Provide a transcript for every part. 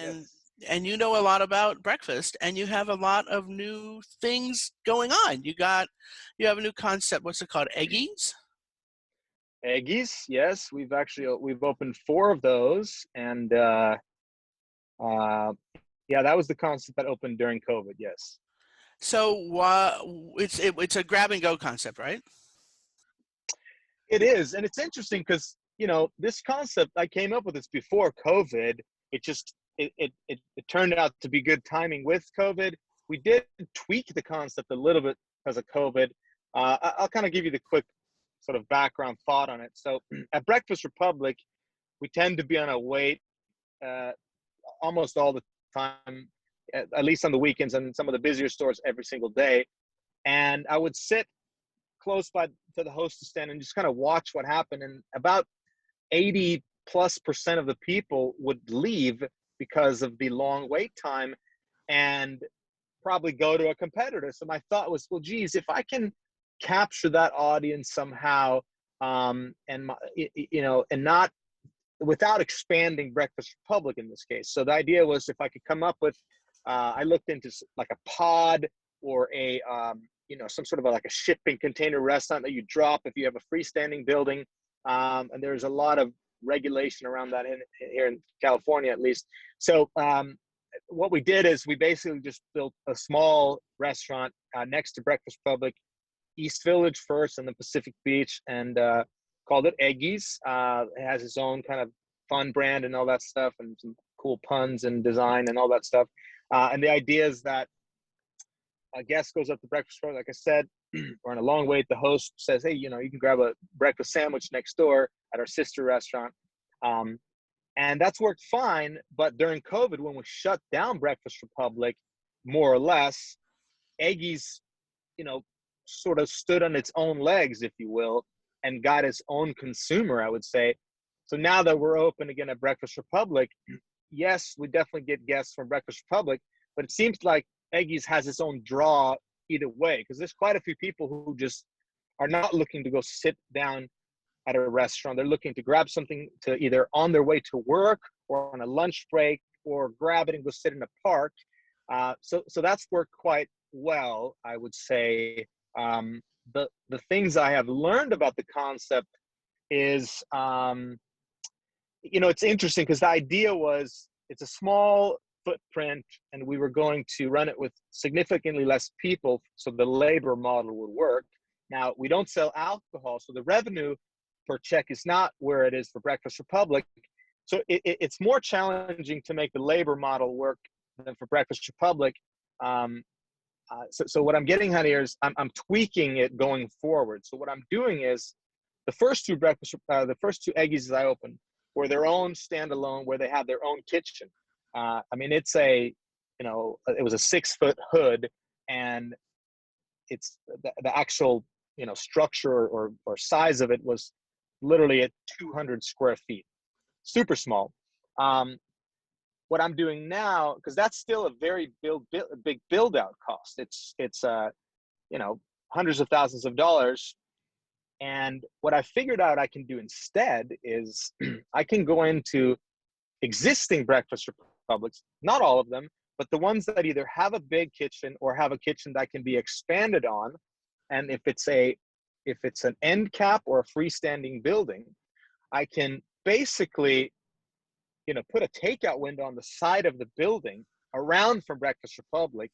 and Yes. you know a lot about breakfast, and you have a lot of new things going on. You have a new concept. What's it called? Eggies? Eggies, yes. We've opened four of those, and uh, yeah, that was the concept that opened during COVID. Yes, So it's a grab and go concept, right? it is, and it's interesting because this concept I came up with this before COVID. It just it turned out to be good timing with COVID. We did tweak the concept a little bit because of COVID. I'll kind of give you the quick sort of background thought on it. So at Breakfast Republic, we tend to be on a wait uh, almost all the time, at least on the weekends and some of the busier stores every single day. And I would sit close by to the hostess stand and just kind of watch what happened. And about 80+% of the people would leave because of the long wait time and probably go to a competitor. So my thought was, well, geez, if I can capture that audience somehow, and not without expanding Breakfast Republic in this case. So the idea was if I could come up with, I looked into like a pod or some sort of like a shipping container restaurant that you drop if you have a freestanding building. And there's a lot of regulation around that here in California, at least. So what we did is we basically just built a small restaurant next to Breakfast Republic, East Village first, and then Pacific Beach, and called it Eggies. It has its own kind of fun brand and all that stuff, and some cool puns and design and all that stuff. And the idea is that a guest goes up to Breakfast Republic, like I said, we're on a long wait. The host says, hey, you can grab a breakfast sandwich next door at our sister restaurant. And that's worked fine. But during COVID, when we shut down Breakfast Republic, more or less, Eggies, sort of stood on its own legs, if you will, and got its own consumer, I would say. So now that we're open again at Breakfast Republic, yes, we definitely get guests from Breakfast Republic, but it seems like Eggies has its own draw either way, because there's quite a few people who just are not looking to go sit down at a restaurant. They're looking to grab something to either on their way to work or on a lunch break, or grab it and go sit in a park. So that's worked quite well, I would say. The things I have learned about the concept is, it's interesting because the idea was it's a small footprint and we were going to run it with significantly less people, so the labor model would work. Now, we don't sell alcohol, so the revenue per check is not where it is for Breakfast Republic. So it's more challenging to make the labor model work than for Breakfast Republic. So what I'm getting at here is I'm tweaking it going forward. So what I'm doing is the first two Eggies I opened were their own standalone, where they have their own kitchen. It's it was a 6-foot hood, and it's the actual, structure or size of it was literally at 200 square feet, super small. What I'm doing now, because that's still a very big build out cost. It's hundreds of thousands of dollars. And what I figured out I can do instead is I can go into existing Breakfast Republics, not all of them, but the ones that either have a big kitchen or have a kitchen that can be expanded on. And if it's an end cap or a freestanding building, I can basically put a takeout window on the side of the building around from Breakfast Republic,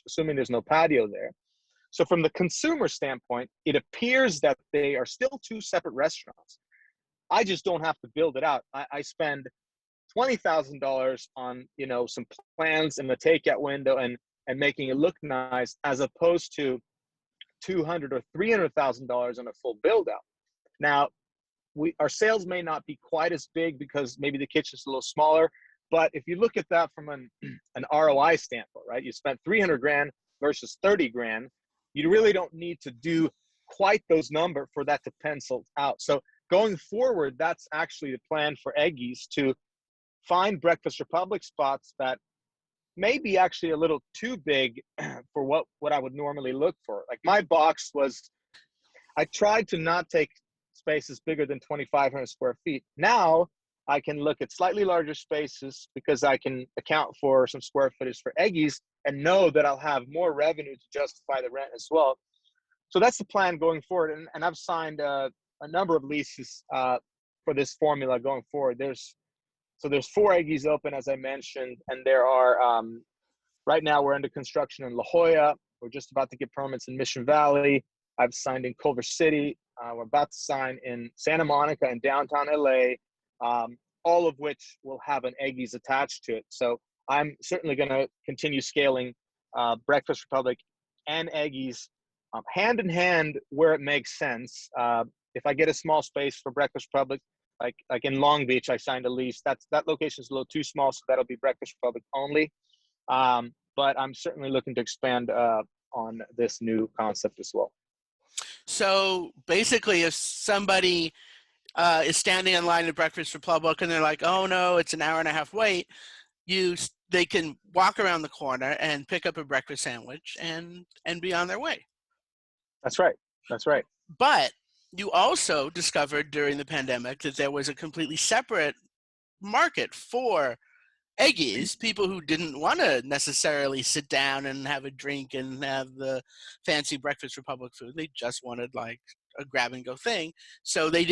assuming there's no patio there. So from the consumer standpoint, it appears that they are still two separate restaurants. I just don't have to build it out. I spend $20,000 on, some plans and the takeout window and making it look nice, as opposed to $200,000 or $300,000 on a full build out. Now, our sales may not be quite as big because maybe the kitchen's a little smaller, but if you look at that from an ROI standpoint, right? You spent 300 grand versus 30 grand. You really don't need to do quite those numbers for that to pencil out. So going forward, that's actually the plan for Eggies, to find Breakfast Republic spots that may be actually a little too big for what I would normally look for. Like my box was, I tried to not take spaces bigger than 2,500 square feet. Now I can look at slightly larger spaces because I can account for some square footage for Eggies and know that I'll have more revenue to justify the rent as well. So that's the plan going forward. And I've signed a number of leases for this formula going forward. There's 4 Eggies open, as I mentioned, and there are right now we're under construction in La Jolla. We're just about to get permits in Mission Valley. I've signed in Culver City. We're about to sign in Santa Monica and downtown LA, all of which will have an Eggies attached to it. So I'm certainly going to continue scaling Breakfast Republic and Eggies hand in hand where it makes sense. If I get a small space for Breakfast Republic, like in Long Beach, I signed a lease. That location is a little too small, so that'll be Breakfast Republic only. But I'm certainly looking to expand on this new concept as well. So basically, if somebody is standing in line at Breakfast Republic and they're like, "Oh no, it's an hour and a half wait," they can walk around the corner and pick up a breakfast sandwich and be on their way. That's right. That's right. But you also discovered during the pandemic that there was a completely separate market for Eggies, people who didn't want to necessarily sit down and have a drink and have the fancy Breakfast Republic food. They just wanted like a grab and go thing. So they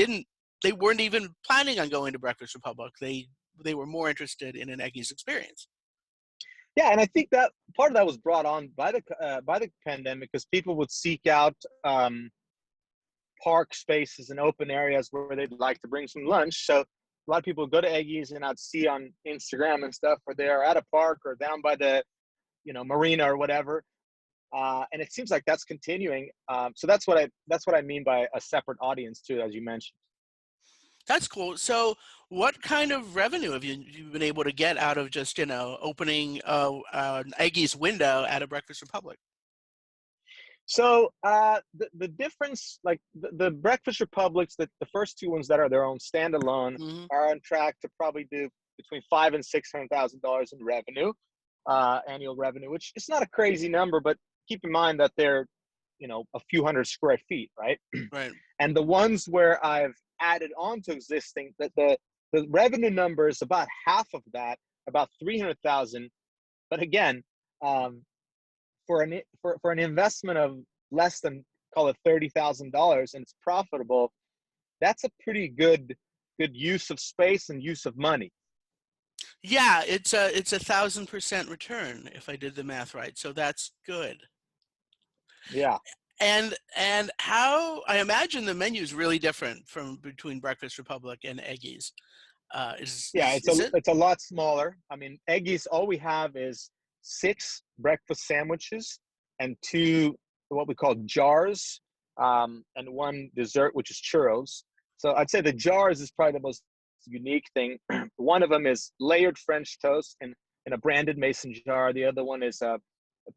weren't even planning on going to Breakfast Republic. They were more interested in an Eggies experience. Yeah, and I think that part of that was brought on by the pandemic because people would seek out park spaces and open areas where they'd like to bring some lunch. So a lot of people go to Eggies, and I'd see on Instagram and stuff where they're at a park or down by the marina or whatever. And it seems like that's continuing. So that's what I mean by a separate audience too, as you mentioned. That's cool. So what kind of revenue have you been able to get out of just, opening an Eggies window at a Breakfast Republic? So the difference, like the Breakfast Republics, the first 2 ones that are their own standalone, Hmm. are on track to probably do between $500,000 and $600,000 in revenue, annual revenue, which is not a crazy number, but keep in mind that they're a few hundred square feet, right? Right. And the ones where I've added on to existing, the revenue number is about half of that, about 300,000. But again, for an investment of less than, call it $30,000, and it's profitable, that's a pretty good use of space and use of money. Yeah, it's a 1,000% return if I did the math right. So that's good. Yeah. And how I imagine the menu is really different from between Breakfast Republic and Eggies. Yeah, Is it? it's a lot smaller. I mean, Eggies, all we have is 6 breakfast sandwiches and 2 what we call jars, and 1 dessert, which is churros. So I'd say the jars is probably the most unique thing. One of them is layered French toast in a branded mason jar. The other one is a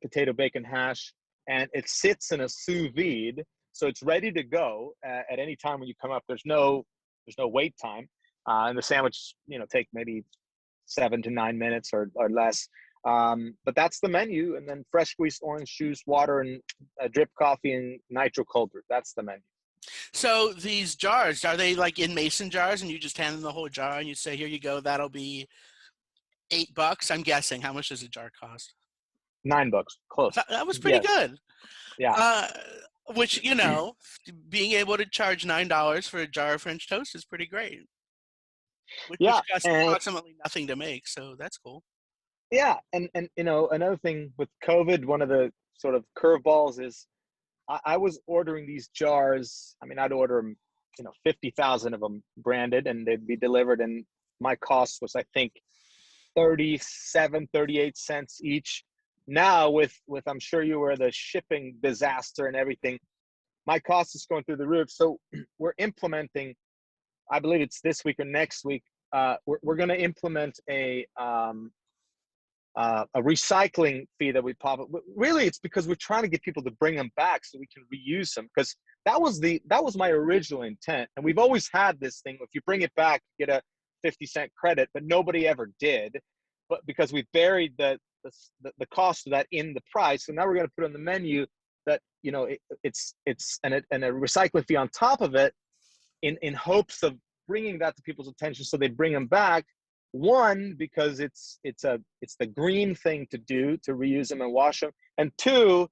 potato bacon hash, and it sits in a sous vide, so it's ready to go at any time when you come up. There's no wait time, and the sandwich take maybe 7 to 9 minutes or less. But that's the menu, and then fresh squeezed orange juice, water, and drip coffee and nitro cold brew. That's the menu. So these jars, are they like in mason jars and you just hand them the whole jar and you say, here you go, that'll be $8? I'm guessing. How much does a jar cost? $9, close. That was pretty Yes. good. Yeah. Uh, which, being able to charge $9 for a jar of French toast is pretty great. Which Yeah. costs And approximately nothing to make, so that's cool. yeah, and another thing with COVID, one of the sort of curveballs is I was ordering these jars. I mean, I'd order them, 50,000 of them branded, and they'd be delivered. And my cost was, I think, 38 cents each. Now with I'm sure you were the shipping disaster and everything, my cost is going through the roof. So we're implementing, I believe it's this week or next week, we're going to implement a recycling fee that we pop up. Really, it's because we're trying to get people to bring them back so we can reuse them. Because that was my original intent, and we've always had this thing. If you bring it back, you get a 50-cent credit, but nobody ever did. But because we buried the cost of that in the price, so now we're going to put on the menu that it's and a recycling fee on top of it, in hopes of bringing that to people's attention so they bring them back. One, because it's the green thing to do, to reuse them and wash them, and two,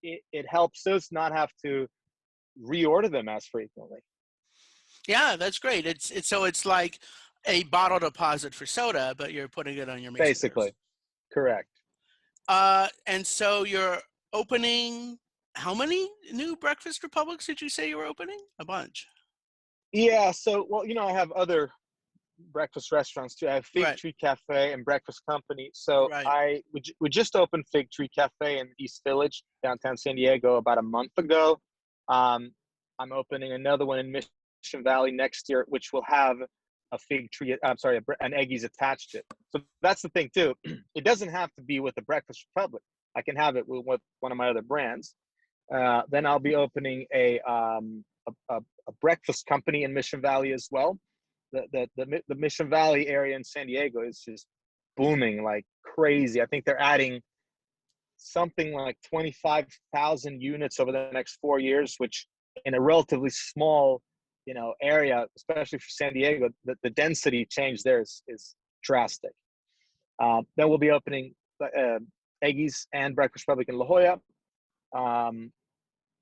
it helps us not have to reorder them as frequently. Yeah, that's great. It's like a bottle deposit for soda, but you're putting it on your mason jars. Basically, correct. And so you're opening, how many new Breakfast Republics did you say you were opening? A bunch. Yeah. So, well, I have other breakfast restaurants too. I have Fig Right, Tree Cafe and Breakfast Company. So right. we just opened Fig Tree Cafe in East Village, downtown San Diego, about a month ago. I'm opening another one in Mission Valley next year, which will have a fig tree. I'm sorry, an Eggies attached to it. So that's the thing too. It doesn't have to be with the Breakfast Republic. I can have it with one of my other brands. Then I'll be opening a breakfast company in Mission Valley as well. The Mission Valley area in San Diego is just booming like crazy. I think they're adding something like 25,000 units over the next 4 years, which in a relatively small, area, especially for San Diego, the density change there is drastic. Then we'll be opening Eggies and Breakfast Republic in La Jolla,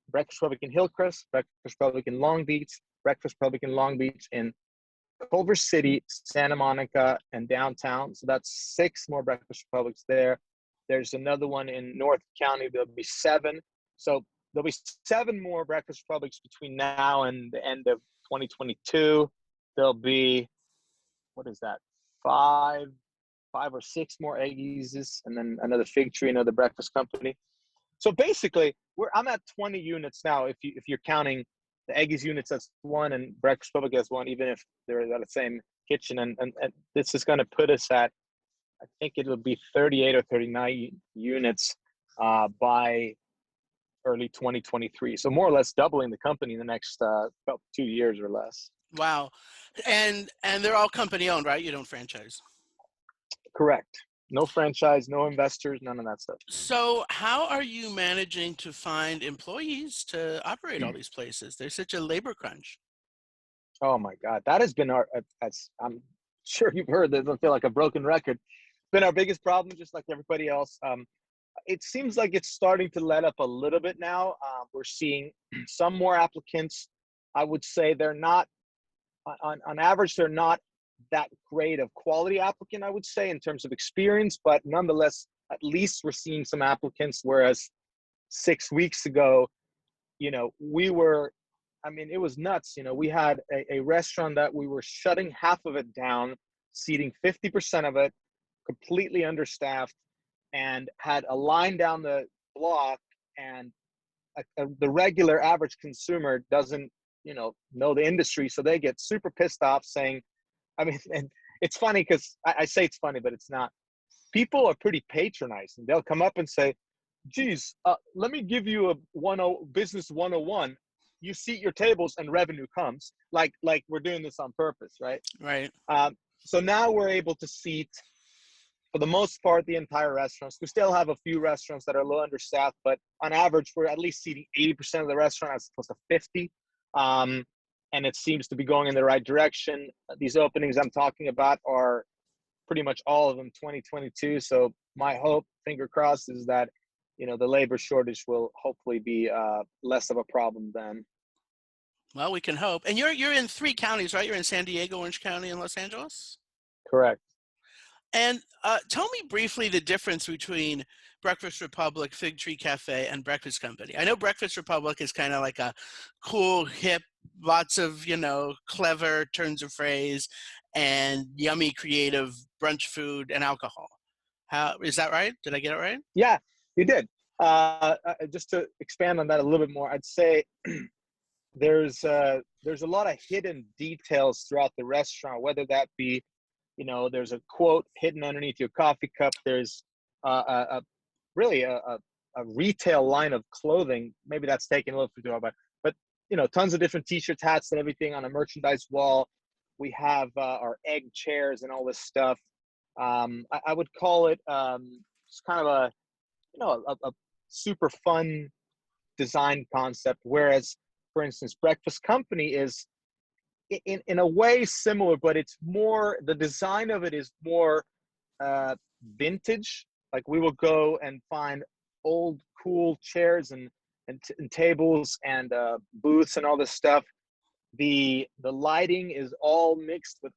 Breakfast Republic in Hillcrest, Breakfast Republic in Long Beach, Breakfast Republic in Long Beach in Culver City, Santa Monica, and downtown. So that's 6 more Breakfast Republics there. There's another one in North County. There'll be 7. So there'll be 7 more Breakfast Republics between now and the end of 2022. There'll be, what is that? 5 or 6 more Eggies, and then another Fig Tree, another Breakfast Company. So basically, I'm at 20 units now. If you're counting the Eggies units as 1 and Breakfast Republic as 1, even if they're at the same kitchen, and this is going to put us at, I think it'll be 38 or 39 units by early 2023. So more or less doubling the company in the next about 2 years or less. Wow. And they're all company owned, right? You don't franchise. Correct. No franchise, no investors, none of that stuff. So how are you managing to find employees to operate all these places? There's such a labor crunch. Oh my God, that has been as I'm sure you've heard. This, I feel like a broken record. It's been our biggest problem, just like everybody else. It seems like it's starting to let up a little bit now. We're seeing some more applicants. I would say they're not, on average, they're not that great of quality applicant, I would say, in terms of experience, but nonetheless, at least we're seeing some applicants, whereas 6 weeks ago, we were, it was nuts. We had a restaurant that we were shutting half of it down, seating 50% of it, completely understaffed, and had a line down the block, and the regular average consumer doesn't, know the industry, so they get super pissed off saying, and it's funny because I say it's funny, but it's not. People are pretty patronizing. They'll come up and say, geez, let me give you a business 101. You seat your tables and revenue comes. Like we're doing this on purpose, right? Right. So now we're able to seat, for the most part, the entire restaurants. We still have a few restaurants that are a little understaffed, but on average, we're at least seating 80% of the restaurant as opposed to 50. And it seems to be going in the right direction. These openings I'm talking about are pretty much all of them 2022. So my hope, finger crossed, is that the labor shortage will hopefully be less of a problem then. Well, we can hope. And you're in 3 counties, right? You're in San Diego, Orange County, and Los Angeles? Correct. And tell me briefly the difference between Breakfast Republic, Fig Tree Cafe, and Breakfast Company. I know Breakfast Republic is kind of like a cool, hip, lots of, clever turns of phrase and yummy, creative brunch food and alcohol. How is that right? Did I get it right? Yeah, you did. Just to expand on that a little bit more, I'd say there's a lot of hidden details throughout the restaurant, whether that be, there's a quote hidden underneath your coffee cup. There's really a retail line of clothing. Maybe that's taken a little too far, but tons of different t-shirts, hats, and everything on a merchandise wall. We have our egg chairs and all this stuff. I would call it just kind of a super fun design concept. Whereas, for instance, Breakfast Company is in a way similar, but it's more, the design of it is more uh, vintage. Like we will go and find old cool chairs and tables and booths and all this stuff. The lighting is all mixed with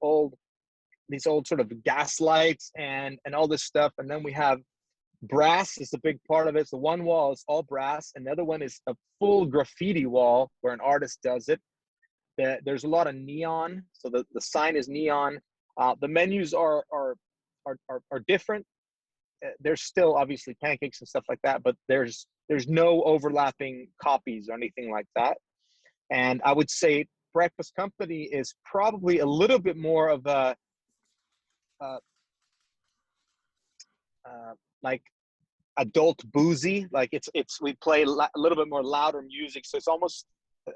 these old sort of gas lights and all this stuff. And then we have brass is a big part of it. So one wall is all brass. Another one is a full graffiti wall where an artist does it. There's a lot of neon, so the sign is neon. The menus are different. There's still obviously pancakes and stuff like that, but there's no overlapping copies or anything like that. And I would say Breakfast Company is probably a little bit more of a uh, like adult boozy. Like it's we play a little bit more louder music, so it's almost,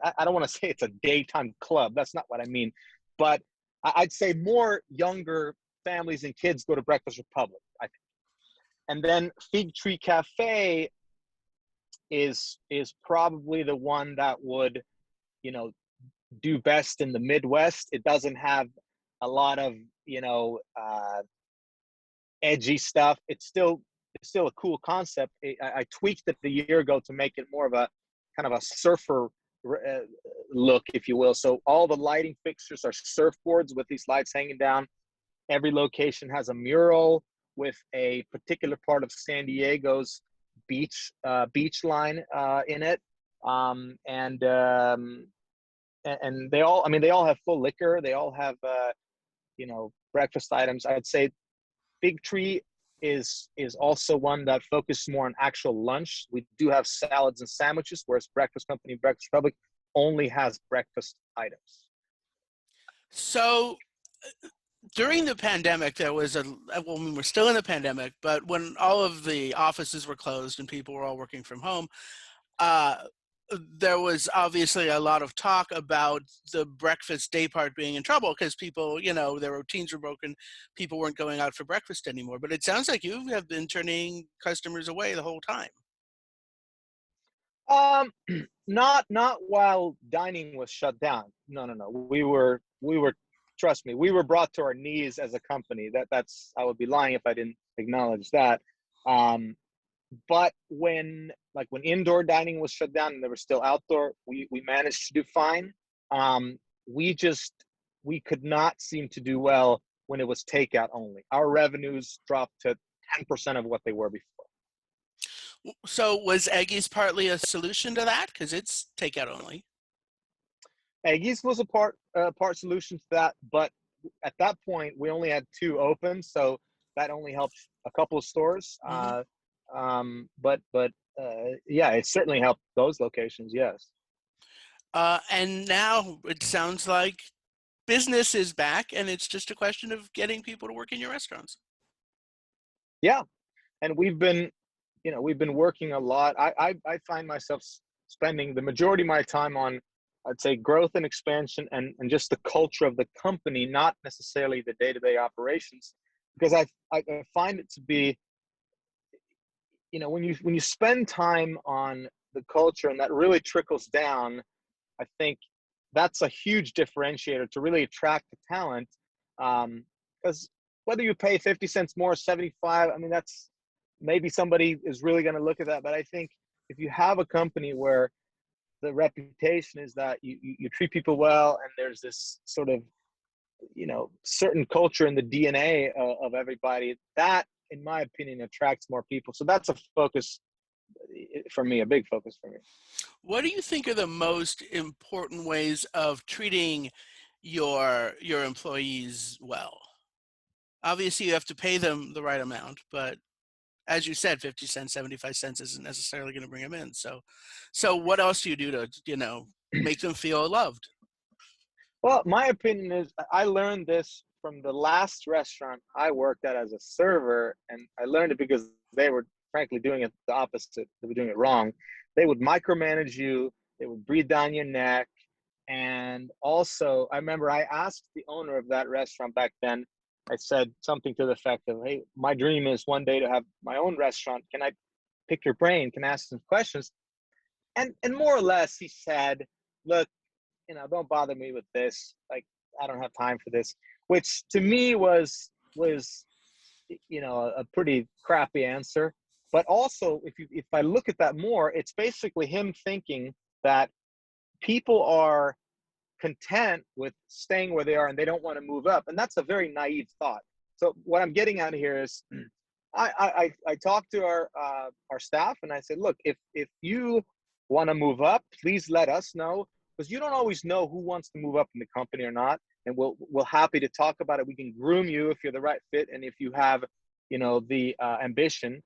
I don't want to say it's a daytime club. That's not what I mean, but I'd say more younger families and kids go to Breakfast Republic, I think. And then Fig Tree Cafe is probably the one that would, you know, do best in the Midwest. It doesn't have a lot of, you know, edgy stuff. It's still a cool concept. I tweaked it a year ago to make it more of a kind of a surfer look, if you will. So all the lighting fixtures are surfboards with these lights hanging down. Every location has a mural with a particular part of San Diego's beach line in it. And they all, I mean, they all have full liquor. They all have, you know, breakfast items. I'd say Big Tree is also one that focuses more on actual lunch. We do have salads and sandwiches, whereas Breakfast Company, Breakfast Republic only has breakfast items. So during the pandemic, there was well, we're still in the pandemic, but when all of the offices were closed and people were all working from home, uh, there was obviously a lot of talk about the breakfast day part being in trouble because people, you know, their routines were broken. People weren't going out for breakfast anymore. But it sounds like you have been turning customers away the whole time. Um, not while dining was shut down. No, no, no. We were. Trust me, we were brought to our knees as a company. That's, I would be lying if I didn't acknowledge that. Um, but when indoor dining was shut down and there was still outdoor, we managed to do fine. Um, we could not seem to do well when it was takeout only. Our revenues dropped to 10% of what they were before. So was Eggies partly a solution to that because it's takeout only? Eggies was a part solution to that, but at that point we only had 2 open, so that only helped a couple of stores. Mm-hmm. Yeah, it certainly helped those locations. Yes. And now it sounds like business is back, and it's just a question of getting people to work in your restaurants. Yeah, and we've been working a lot. I find myself spending the majority of my time on, I'd say, growth and expansion and just the culture of the company, not necessarily the day-to-day operations, because I find it to be, you know, when you spend time on the culture and that really trickles down, I think that's a huge differentiator to really attract the talent. Because whether you pay 50 cents more, 75, I mean, that's, maybe somebody is really going to look at that. But I think if you have a company where the reputation is that you treat people well and there's this sort of, you know, certain culture in the DNA of everybody, that, in my opinion, attracts more people. So that's a focus for me, a big focus for me. What do you think are the most important ways of treating your employees well? Obviously, you have to pay them the right amount, but as you said, 50 cents, 75 cents isn't necessarily going to bring them in. So what else do you do to, you know, make them feel loved? Well, my opinion is I learned this from the last restaurant I worked at as a server, and I learned it because they were frankly doing it the opposite. They were doing it wrong. They would micromanage you. They would breathe down your neck. And also, I remember I asked the owner of that restaurant back then, I said something to the effect of, hey, my dream is one day to have my own restaurant. Can I pick your brain? Can I ask some questions? And more or less, he said, look, don't bother me with this. Like, I don't have time for this, which to me was a pretty crappy answer. But also, if I look at that more, it's basically him thinking that people are content with staying where they are and they don't want to move up, and that's a very naive thought. So what I'm getting at here is, I talked to our staff and I said, look, if you want to move up, please let us know, because you don't always know who wants to move up in the company or not, and we'll happy to talk about it. We can groom you if you're the right fit and if you have the ambition.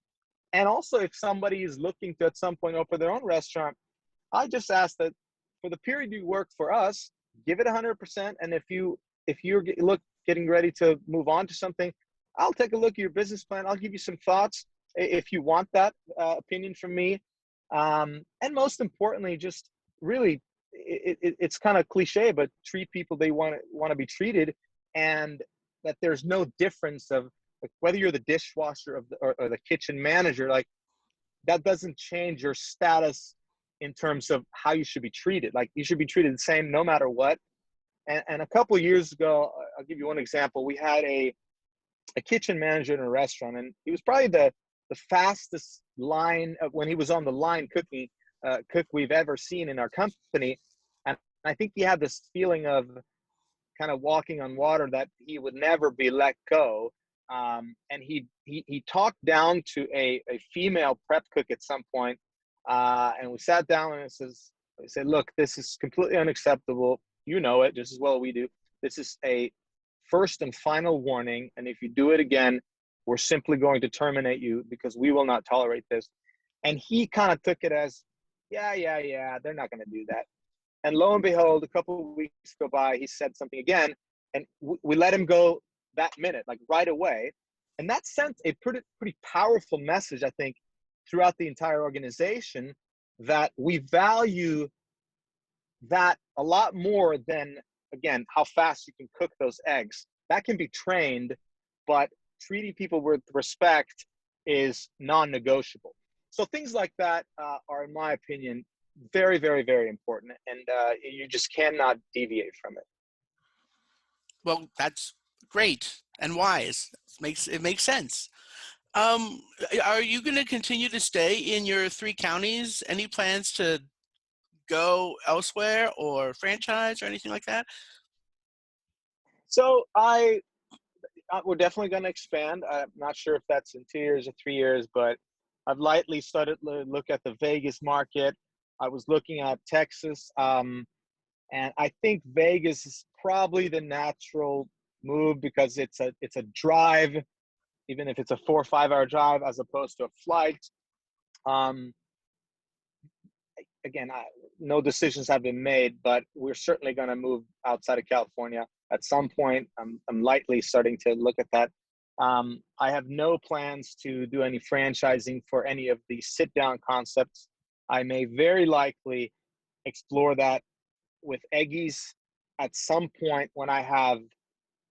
And also, if somebody is looking to at some point open their own restaurant, I just ask that for the period you work for us, give it 100%. And if you're getting ready to move on to something, I'll take a look at your business plan. I'll give you some thoughts if you want that opinion from me. And most importantly, just really, it's kind of cliche, but treat people they want to be treated, and that there's no difference of, like, whether you're the dishwasher or the kitchen manager. Like, that doesn't change your status in terms of how you should be treated. Like, you should be treated the same no matter what. And a couple of years ago, I'll give you one example. We had a kitchen manager in a restaurant, and he was probably the fastest line when he was on the line cooking cook we've ever seen in our company. And I think he had this feeling of kind of walking on water, that he would never be let go. And he talked down to a female prep cook at some point, and we sat down and he said, look, this is completely unacceptable. You know it just as well as we do. This is a first and final warning, and if you do it again, we're simply going to terminate you, because we will not tolerate this. And he kind of took it as, yeah, they're not going to do that. And lo and behold, a couple of weeks go by, he said something again, and we let him go that minute, like right away. And that sent a pretty powerful message, I think, throughout the entire organization, that we value that a lot more than, again, how fast you can cook those eggs. That can be trained, but treating people with respect is non-negotiable. So things like that are, in my opinion, very, very, very important, and you just cannot deviate from it. Well, that's great and wise. It makes sense. Um, are you going to continue to stay in your 3 counties? Any plans to go elsewhere or franchise or anything like that? So we're definitely going to expand. I'm not sure if that's in 2 years or 3 years, but I've lightly started to look at the Vegas market. I was looking at Texas, and I think Vegas is probably the natural move, because it's a drive, even if it's a 4 or 5 hour drive as opposed to a flight. Um, Again, no decisions have been made, but we're certainly going to move outside of California at some point. I'm lightly starting to look at that. I have no plans to do any franchising for any of the sit-down concepts. I may very likely explore that with Eggies at some point when I have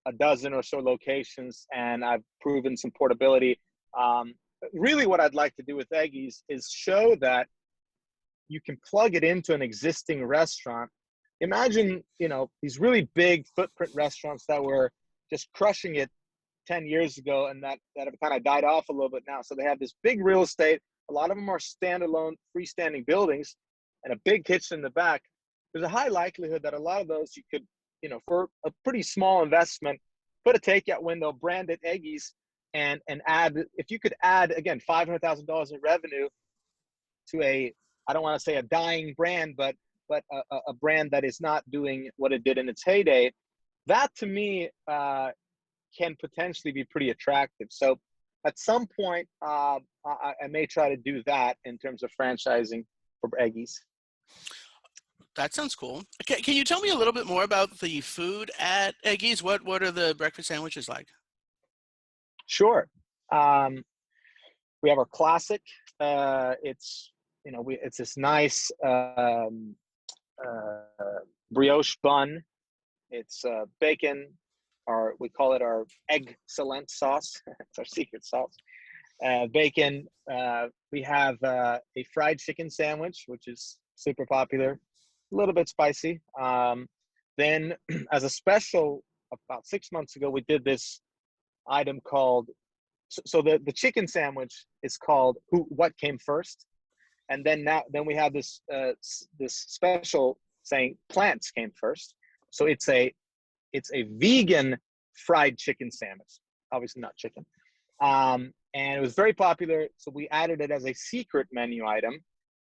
a dozen or so locations and I've proven some portability. Really, what I'd like to do with Eggies is show that you can plug it into an existing restaurant. Imagine, these really big footprint restaurants that were just crushing it 10 years ago, and that have kind of died off a little bit now. So they have this big real estate. A lot of them are standalone, freestanding buildings, and a big kitchen in the back. There's a high likelihood that a lot of those you could, for a pretty small investment, put a takeout window, brand it Eggies, and add, if you could add, again, $500,000 in revenue to I don't want to say a dying brand, but a brand that is not doing what it did in its heyday, that to me can potentially be pretty attractive. So at some point, I may try to do that in terms of franchising for Eggies. That sounds cool. Can you tell me a little bit more about the food at Eggies? What are the breakfast sandwiches like? Sure. We have our classic. It's this nice brioche bun. It's bacon, we call it our egg-cellent sauce. It's our secret sauce. Bacon. We have a fried chicken sandwich, which is super popular. a little bit spicy. Then, as a special, about 6 months ago, we did this item called, so the chicken sandwich is called what came first, and then we have this special saying plants came first. So it's a vegan fried chicken sandwich, obviously not chicken. And it was very popular, so we added it as a secret menu item,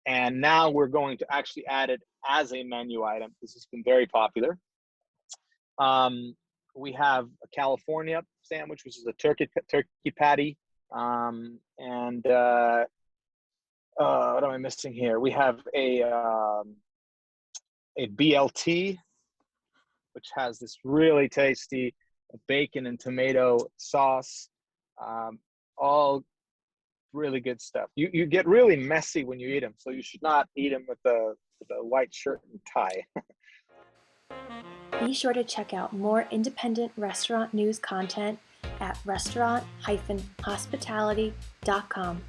and now we're going to actually add it as a menu item. This has been very popular. We have a California sandwich, which is a turkey patty, and what am I missing here? We have a BLT, which has this really tasty bacon and tomato sauce. All really good stuff. You get really messy when you eat them, so you should not eat them with the white shirt and tie. Be sure to check out more independent restaurant news content at restaurant-hospitality.com.